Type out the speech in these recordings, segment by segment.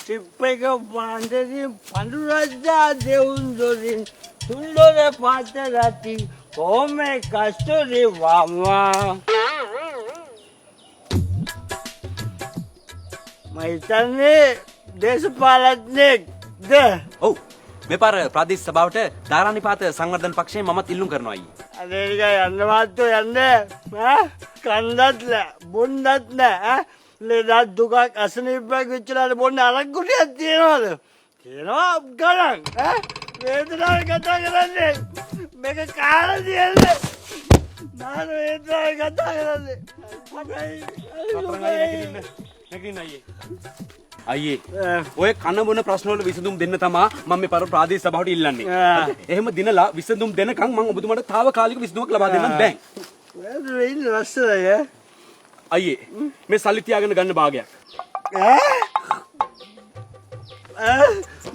Tip එක පාන්දරින් පඳුරද්දා දෙවුන් දොරින් තුන්දොර පාත රති කොහොම කස්තුරි වම්මා මම හිතන්නේ දේශපාලඥයෙක්ද? ඔව් මේ පාර ප්‍රාදේශ සභාවට ධාරානිපාත සංවර්ධන පක්ෂයෙන් මමත් ඉල්ලුම් කරනවා අයියේ. අනේක යන්න මාත්තු යන්න කන්දත් නෑ බොන්නත් නෑ ලෙඩක් දුකක් අසනීපයක් වෙච්චලාට බොන්න අරක්කුටියක් තියනවද? තියනවා ගණන් වේදනාව කතා කරන්නේ මේක කාලා තියන්නේ නාන වේදනාව කතා කරන්නේ අයියේ ඔය කන බොන ප්‍රශ්න වල විසඳුම් දෙන්න තමා මම මේ පාර ප්‍රාදේශ සභාවට ඉල්ලන්නේ. එහෙම දිනලා විසඳුම් දෙනකන් මම ඔබතුමාට తాවකාලික විසඳුමක් ලබා දෙන්නම් දැන්. වෙන රස්සය අයියේ මේ සල්ලි තියාගෙන ගන්න භාගයක්.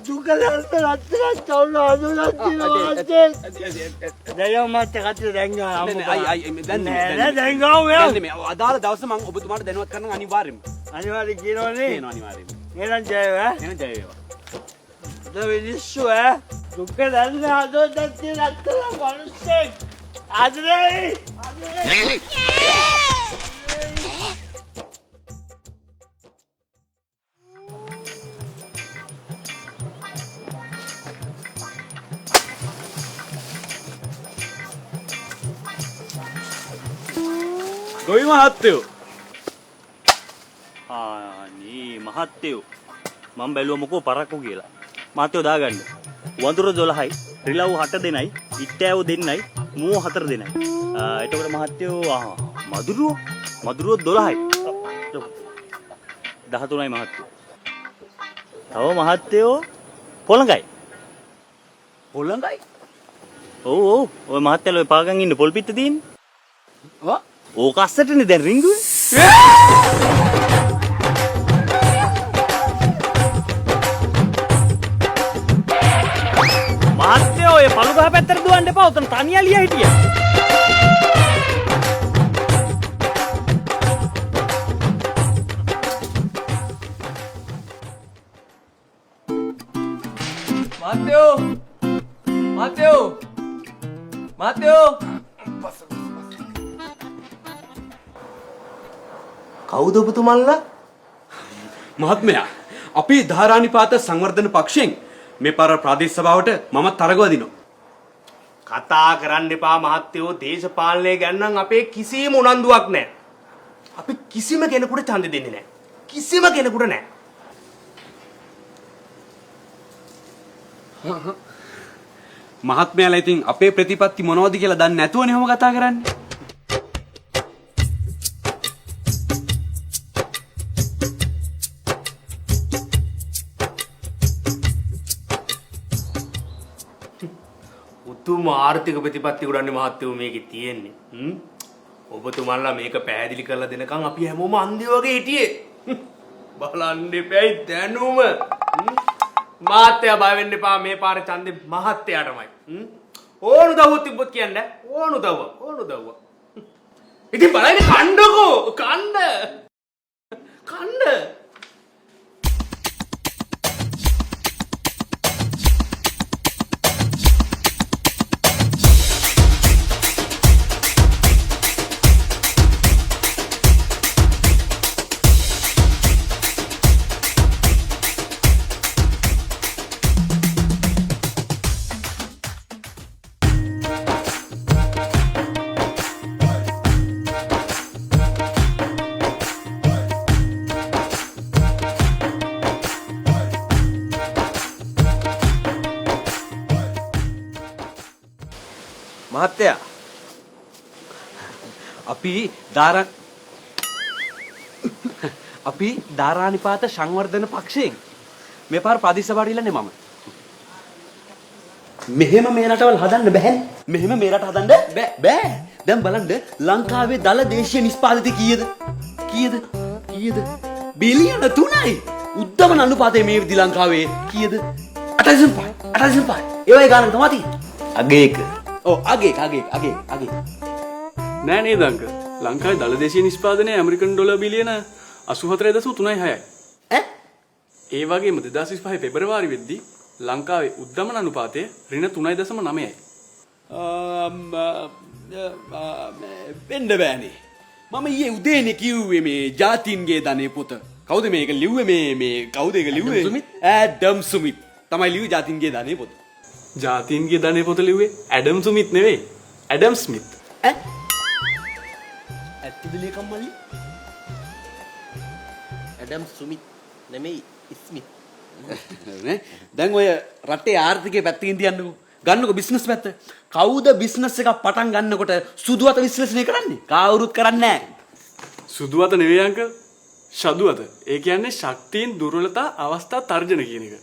දුක දැස්ත රත්තරන් තවුන අදුනක් තියෙනවා දැන් මට කටේ දැන්ගා දැන් මේ අදාළ දවසේ මම ඔබතුමාට දැනුවත් කරන්න අනිවාර්යයෙන්ම. අනිවාර්ය කියනවනේ. අනිවාර්යයෙන්ම. එහෙනම් ජය වේවා. එහෙනම් ජය වේවා. දවිලිස්සු දුක දැන්න හදවතක් තියෙන රත්තරන් මිනිස්සෙක් ආදරේ ගොවි මහත්තයෝ අනේ මහත්තයෝ මම බැලුවා මොකෝ පරක්කු කියලා. මහත්තයෝ දාගන්න. වඳුර 12යි, රිලව් 8 දෙනයි, ඉට්ටෑව දෙන්නයි, මූ 4 දෙනයි. එතකොට මහත්තයෝ මදුරුව 12යි. 13යි මහත්තයෝ. තව මහත්තයෝ පොළඟයි. පොළඟයි? ඔව් ඔය මහත්තයෝ පාගන් ඉන්න පොල් පිට තියෙන්නේ. ඔව් ඕක අස්සටනේ දැන් රිංගුවේ. මහත්තයෝ ඔය පළු ගහ පැත්තට දුවන්න එපා. උතන තනි අලියා හිටියා. මහත්තයෝ කවුද ඔබතුමන්ලා? මහත්මයා අපේ ධාරානිපාත සංවර්ධන පක්ෂයෙන් මේ පාර ප්‍රාදේශ සභාවට මමත් තරගව දිනවා. කතා කරන්න එපා මහත්තයෝ. දේශපාලනය ගැන නම් අපේ කිසිම උනන්දුවක් නැහැ. අපි කිසිම කෙනෙකුට ඡන්දෙ දෙන්නේ නැහැ. කිසිම කෙනෙකුට නැහැ. මහත්මයාලා ඉතින් අපේ ප්‍රතිපත්ති මොනවද කියලා දන්නේ නැතුවනේ ඔහොම කතා කරන්නේ. උතුම් ආර්ථික ප්‍රතිපත්ති ගොඩන්නේ මහත්තයෝ මේකේ තියෙන්නේ. ඔබතුමන්ලා මේක පැහැදිලි කරලා දෙනකන් අපි හැමෝම අන්ධයෝ වගේ හිටියේ. බලන්න එපැයි දැනුම. මහත්තයා බය වෙන්න එපා. මේ පාරේ ඡන්දේ මහත්තයාටමයි. ඕන උදව්වක් තිබ්බොත් කියන්න. ඕන උදව්ව. ඉතින් බලන්න කණ්ඩකෝ. කණ්ඩ. මහත්තයා අපි ධාරානිපාත සංවර්ධන පක්ෂයෙන් මේ පාර ප්‍රාදේශ සභාවට ඉල්ලන්නේ මම. මෙහෙම මේ රටවල් හදන්න බෑනේ. මෙහෙම මේ රට හදන්න බෑ. දැන් බලන්න ලංකාවේ දල දේශීය නිෂ්පාදිත කීයද? බිලියන 3යි. උද්දමන අනුපාතය මේ විදි ලංකාවේ කීයද? 8.5. ඒ වගේ ගානක් තමයි තියෙන්නේ. අගේ එක. ඔව් අගේ. නෑ නේද අංක? ලංකාවේ දළ දේශීය නිෂ්පාදනය ඇමරිකන් ඩොලර් බිලියන 84.36යි. ඒ වගේම 2025 පෙබරවාරි වෙද්දී ලංකාවේ උද්දමන අනුපාතය ඍණ 3.9යි. වෙන්න බෑනේ. මම ඊයේ උදේනේ කිව්වේ මේ ජාතින්ගේ ධනේ පොත. කවුද මේක ලිව්වේ මේ කවුද ඒක ලිව්වේ? ඇඩම් ස්මිත් තමයි ලිව්වේ ජාතින්ගේ ධනේ පොත. ජාතීන්ගේ ධනේ පොත ලිව්වේ ඇඩම් ස්මිත් නෙවෙයි. ඇඩම් ස්මිත්. ඇත්තද ලේකම් මල්ලි? ඇඩම් සුමිත් නෙමෙයි ස්මිත්. නේ? දැන් ඔය රටේ ආර්ථිකයේ පැත්තකින් තියන්නකෝ. ගන්නකො බිස්නස් පැත්ත. කවුද බිස්නස් එකක් පටන් ගන්නකොට සුදු අත විශ්ලේෂණය කරන්නේ? කවුරුත් කරන්නේ නැහැ. සුදු අත නෙවෙයි අංකල්. ෂදු අත. ඒ කියන්නේ ශක්තියින් දුර්වලතා අවස්ථා තර්ජන කියන එක.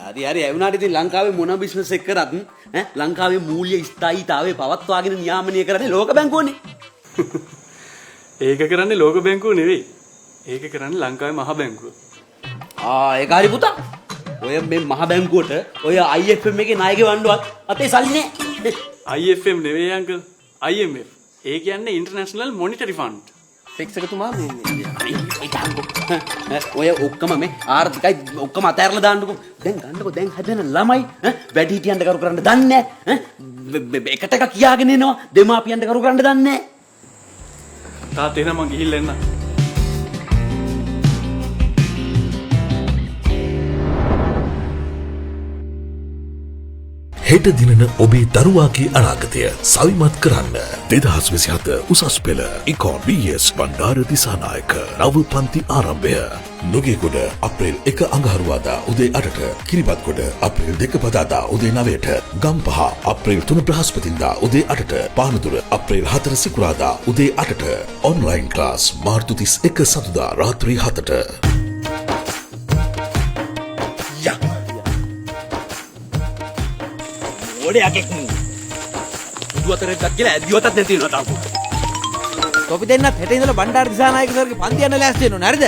හරි ඒ වුණාට ඉතින් ලංකාවේ මොන බිස්නස් එක කරත් ලංකාවේ මූල්‍ය ස්ථායීතාවය පවත්වාගෙන නියාමනය කරන්නේ ලෝක බැංකුවනේ. ඒක කරන්නේ ලෝක බැංකුව නෙවෙයි. ඒක කරන්නේ ලංකාවේ මහ බැංකුව. ඒක හරි පුතා. ඔය මේ මහ බැංකුවට ඔය IFM එකේ ණය ගෙවන්නවත් අතේ සල්ලි නෑ. IFM නෙවෙයි අංකල්. IMF. ඒ කියන්නේ ඉන්ටර්නැෂනල් මොනිටරි ෆන්ඩ්. ෆික්ස් එකතුමා මේ ඔය ඔක්කොම මේ ආර්ථිකයි ඔක්කොම අතහැරලා දාන්නකෝ. දැන් ගන්නකෝ දැන් හදන ළමයි වැඩි හිටියන්ට කරු කරන්න දන්නේ නැහැ. එකට එක කියාගෙන එනවා දෙමාපියන්ට කරු කරන්න දන්නේ නැහැ. තාත් එහෙනම් මං ගිහිල්ලා එන්න. හෙට දිනන ඔබේ දරුවාගේ අනාගතය සවිමත් කරන්න 2027 උසස් පෙළ ඉකොන් BS බණ්ඩාර දිසානායක නව පන්ති ආරම්භය නුගේගොඩ අප්‍රේල් 1 අඟහරුවාදා උදේ 8ට කිරිබත්ගොඩ අප්‍රේල් 2 බදාදා උදේ 9ට ගම්පහ අප්‍රේල් 3 බ්‍රහස්පතින්දා උදේ 8ට පානදුර අප්‍රේල් 4 සිකුරාදා උදේ 8ට ඔන්ලයින් ක්ලාස් මාර්තු 31 සතුදා රාත්‍රී 7ට ඔඩයක් සුදු අතරේ ගත් කියලා ඇදියොතත් නැති වෙනවා තාපු. තොපි දෙන්නත් හෙට ඉඳලා බණ්ඩාර දිසානායක සර්ගේ පන්ති යන්න ලෑස්ති වෙනවනේ හරිද?